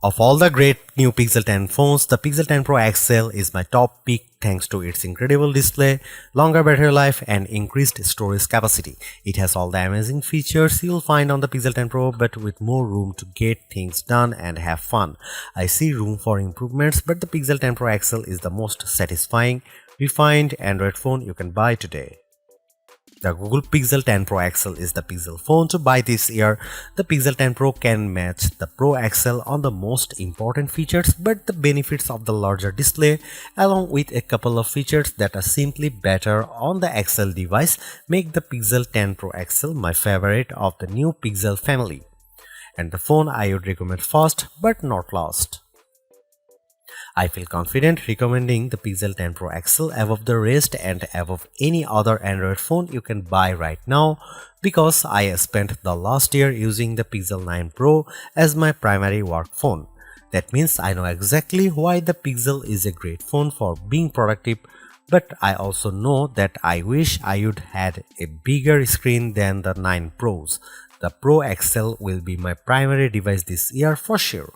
Of all the great new Pixel 10 phones, the Pixel 10 Pro XL is my top pick thanks to its incredible display, longer battery life and increased storage capacity. It has all the amazing features you'll find on the Pixel 10 Pro but with more room to get things done and have fun. I see room for improvements, but the Pixel 10 Pro XL is the most satisfying, refined Android phone you can buy today. The Google Pixel 10 Pro XL is the Pixel phone to buy this year. The Pixel 10 Pro can match the Pro XL on the most important features, but the benefits of the larger display, along with a couple of features that are simply better on the XL device, make the Pixel 10 Pro XL my favorite of the new Pixel family, and the phone I would recommend first but not last. I feel confident recommending the Pixel 10 Pro XL above the rest and above any other Android phone you can buy right now because I spent the last year using the Pixel 9 Pro as my primary work phone. That means I know exactly why the Pixel is a great phone for being productive, but I also know that I wish I would had a bigger screen than the 9 Pros. The Pro XL will be my primary device this year for sure.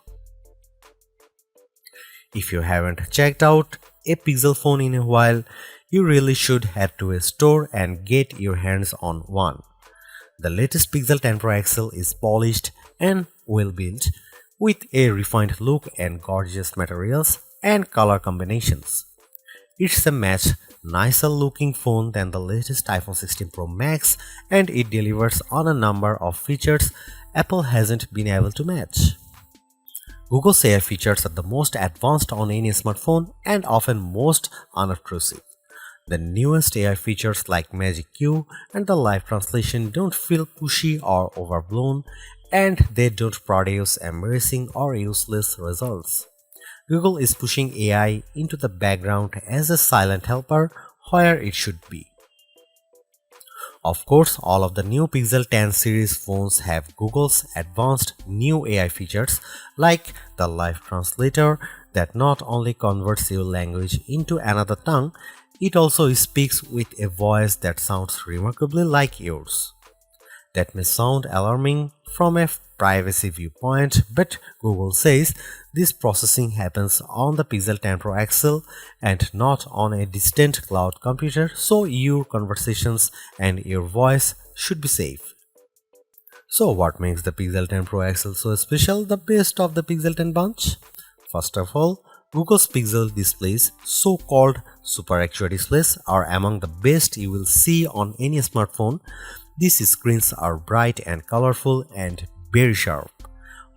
If you haven't checked out a Pixel phone in a while, you really should head to a store and get your hands on one. The latest Pixel 10 Pro XL is polished and well built with a refined look and gorgeous materials and color combinations. It's a much nicer looking phone than the latest iPhone 16 Pro Max, and it delivers on a number of features Apple hasn't been able to match. Google's AI features are the most advanced on any smartphone and often most unobtrusive. The newest AI features like Magic Q and the live translation don't feel pushy or overblown, and they don't produce embarrassing or useless results. Google is pushing AI into the background as a silent helper where it should be. Of course, all of the new Pixel 10 series phones have Google's advanced new AI features like the live translator that not only converts your language into another tongue, it also speaks with a voice that sounds remarkably like yours. That may sound alarming from a privacy viewpoint, but Google says this processing happens on the Pixel 10 Pro XL and not on a distant cloud computer, so your conversations and your voice should be safe. So what makes the Pixel 10 Pro XL so special, the best of the Pixel 10 bunch? First of all, Google's Pixel displays, so-called Super Actua displays, are among the best you will see on any smartphone. These screens are bright and colorful and very sharp.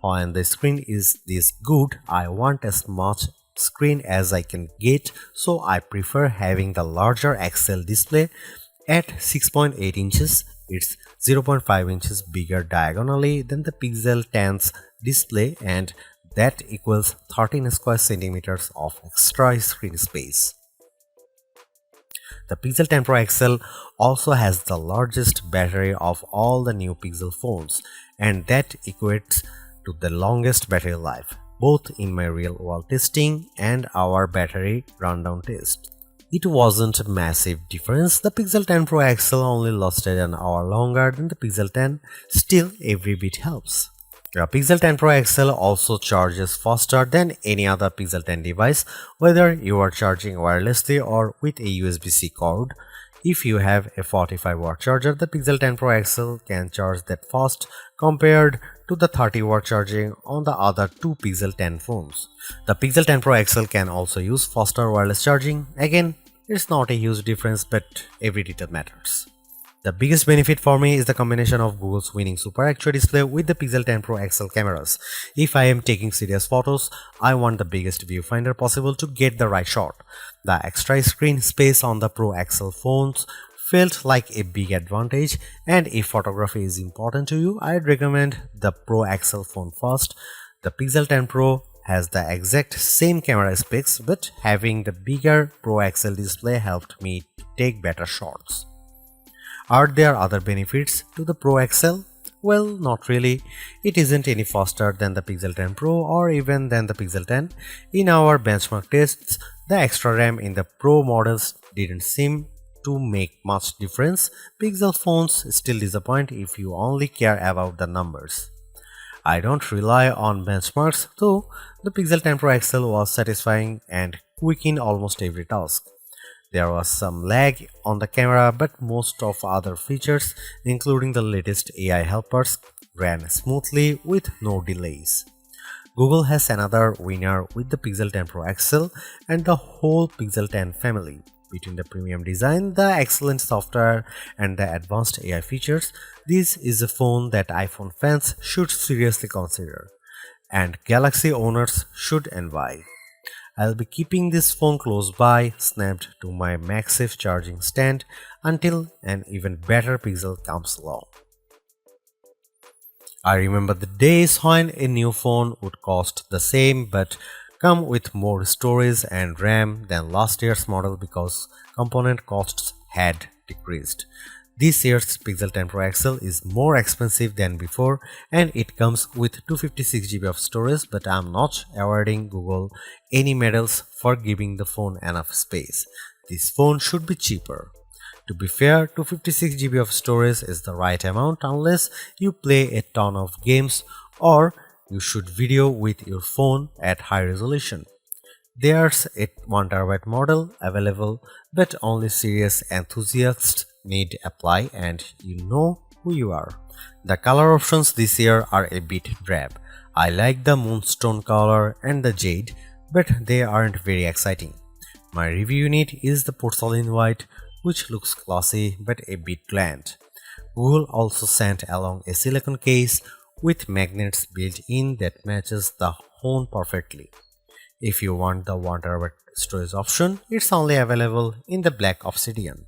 When the screen is this good, I want as much screen as I can get, so I prefer having the larger XL display at 6.8 inches. It's 0.5 inches bigger diagonally than the Pixel 10's display, and that equals 13 square centimeters of extra screen space. The Pixel 10 Pro XL also has the largest battery of all the new Pixel phones, and that equates to the longest battery life, both in my real-world testing and our battery rundown test. It wasn't a massive difference. The Pixel 10 Pro XL only lasted an hour longer than the Pixel 10, still every bit helps. The Pixel 10 Pro XL also charges faster than any other Pixel 10 device, whether you are charging wirelessly or with a USB-C cord. If you have a 45-watt charger, the Pixel 10 Pro XL can charge that fast compared to the 30-watt charging on the other two Pixel 10 phones. The Pixel 10 Pro XL can also use faster wireless charging. Again, it's not a huge difference, but every detail matters. The biggest benefit for me is the combination of Google's winning Super Actua display with the Pixel 10 Pro XL cameras. If I am taking serious photos, I want the biggest viewfinder possible to get the right shot. The extra screen space on the Pro XL phones felt like a big advantage, and if photography is important to you, I'd recommend the Pro XL phone first. The Pixel 10 Pro has the exact same camera specs, but having the bigger Pro XL display helped me to take better shots. Are there other benefits to the Pro XL? Well, not really. It isn't any faster than the Pixel 10 Pro or even than the Pixel 10. In our benchmark tests, the extra RAM in the Pro models didn't seem to make much difference. Pixel phones still disappoint if you only care about the numbers. I don't rely on benchmarks, though the Pixel 10 Pro XL was satisfying and quick in almost every task. There was some lag on the camera, but most of other features, including the latest AI helpers, ran smoothly with no delays. Google has another winner with the Pixel 10 Pro XL and the whole Pixel 10 family. Between the premium design, the excellent software, and the advanced AI features, this is a phone that iPhone fans should seriously consider, and Galaxy owners should envy. I'll be keeping this phone close by, snapped to my MagSafe charging stand until an even better Pixel comes along. I remember the days when a new phone would cost the same but come with more storage and RAM than last year's model because component costs had decreased. This year's Pixel 10 Pro XL is more expensive than before and it comes with 256GB of storage, but I'm not awarding Google any medals for giving the phone enough space. This phone should be cheaper. To be fair, 256GB of storage is the right amount unless you play a ton of games or you shoot video with your phone at high resolution. There's a 1TB model available, but only serious enthusiasts need apply, and you know who you are. The color options this year are a bit drab. I like the moonstone color and the jade, but they aren't very exciting. My review unit is the porcelain white, which looks classy but a bit bland. Google also sent along a silicone case with magnets built in that matches the phone perfectly. If you want the 1TB storage option, it's only available in the black obsidian.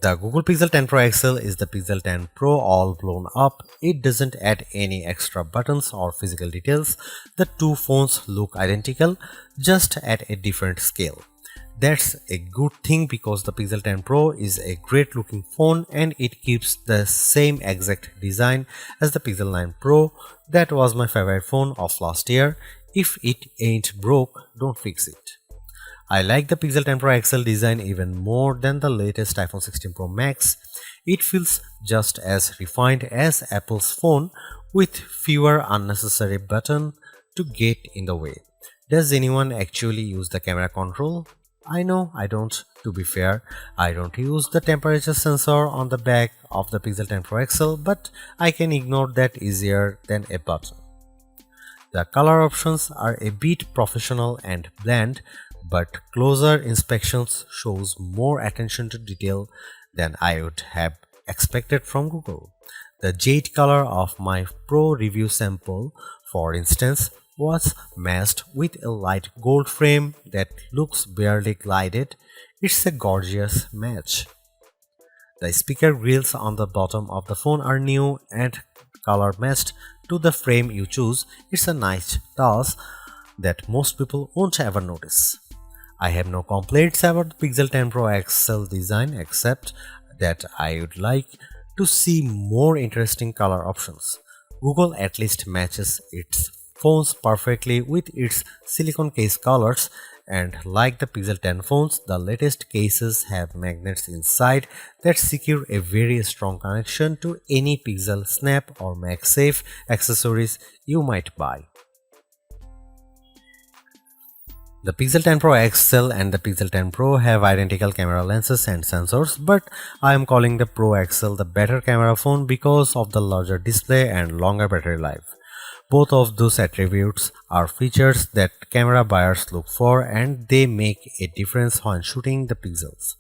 The Google Pixel 10 Pro XL is the Pixel 10 Pro all blown up. It doesn't add any extra buttons or physical details. The two phones look identical, just at a different scale. That's a good thing because the Pixel 10 Pro is a great looking phone and it keeps the same exact design as the Pixel 9 Pro. That was my favorite phone of last year. If it ain't broke, don't fix it. I like the Pixel 10 Pro XL design even more than the latest iPhone 16 Pro Max. It feels just as refined as Apple's phone with fewer unnecessary buttons to get in the way. Does anyone actually use the camera control? I know I don't. To be fair, I don't use the temperature sensor on the back of the Pixel 10 Pro XL, but I can ignore that easier than a button. The color options are a bit professional and bland, but closer inspections shows more attention to detail than I would have expected from Google. The jade color of my Pro review sample, for instance, was matched with a light gold frame that looks barely glided. It's a gorgeous match. The speaker grills on the bottom of the phone are new and color matched to the frame you choose. It's a nice touch that most people won't ever notice. I have no complaints about the Pixel 10 Pro XL design except that I would like to see more interesting color options. Google at least matches its phones perfectly with its silicone case colors, and like the Pixel 10 phones, the latest cases have magnets inside that secure a very strong connection to any Pixel Snap or MagSafe accessories you might buy. The Pixel 10 Pro XL and the Pixel 10 Pro have identical camera lenses and sensors, but I am calling the Pro XL the better camera phone because of the larger display and longer battery life. Both of those attributes are features that camera buyers look for, and they make a difference when shooting the pixels.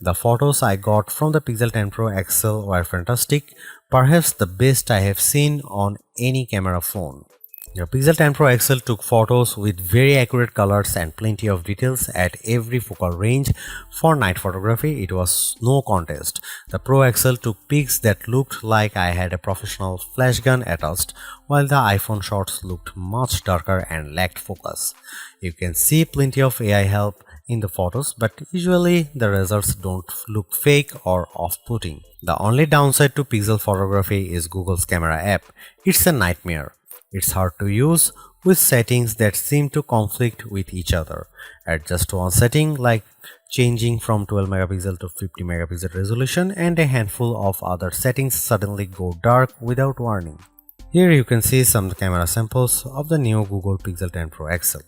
The photos I got from the Pixel 10 Pro XL were fantastic, perhaps the best I have seen on any camera phone. The Pixel 10 Pro XL took photos with very accurate colors and plenty of details at every focal range. For night photography, it was no contest. The Pro XL took pics that looked like I had a professional flash gun attached, while the iPhone shots looked much darker and lacked focus. You can see plenty of AI help in the photos, but usually the results don't look fake or off-putting. The only downside to Pixel photography is Google's camera app. It's a nightmare. It's hard to use with settings that seem to conflict with each other. Adjust one setting like changing from 12 megapixel to 50 megapixel resolution, and a handful of other settings suddenly go dark without warning. Here you can see some camera samples of the new Google Pixel 10 Pro XL.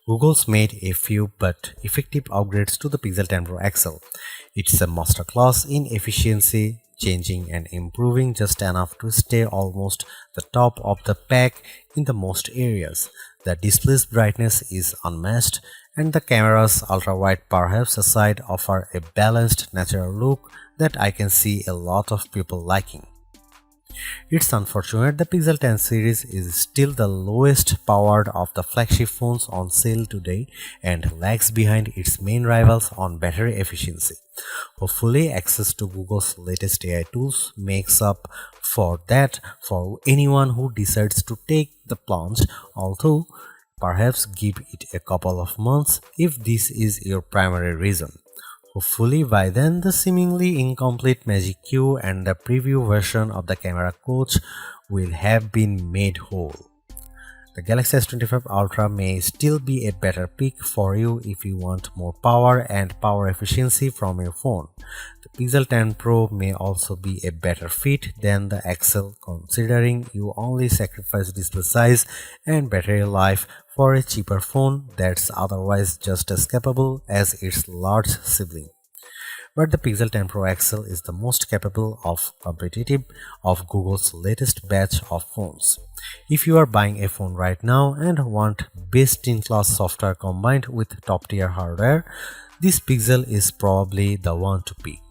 Google's made a few but effective upgrades to the Pixel 10 Pro XL. It's a masterclass in efficiency, changing and improving just enough to stay almost the top of the pack in the most areas. The display's brightness is unmatched, and the camera's ultra-wide perhaps aside offer a balanced natural look that I can see a lot of people liking. It's unfortunate the Pixel 10 series is still the lowest powered of the flagship phones on sale today and lags behind its main rivals on battery efficiency. Hopefully, access to Google's latest AI tools makes up for that for anyone who decides to take the plunge, although perhaps give it a couple of months if this is your primary reason. Hopefully by then the seemingly incomplete Magic Q and the preview version of the camera coach will have been made whole. The Galaxy S25 Ultra may still be a better pick for you if you want more power and power efficiency from your phone. The Pixel 10 Pro may also be a better fit than the XL considering you only sacrifice display size and battery life for a cheaper phone that's otherwise just as capable as its large sibling. But the Pixel 10 Pro XL is the most capable of competitive of Google's latest batch of phones. If you are buying a phone right now and want best-in-class software combined with top-tier hardware, this Pixel is probably the one to pick.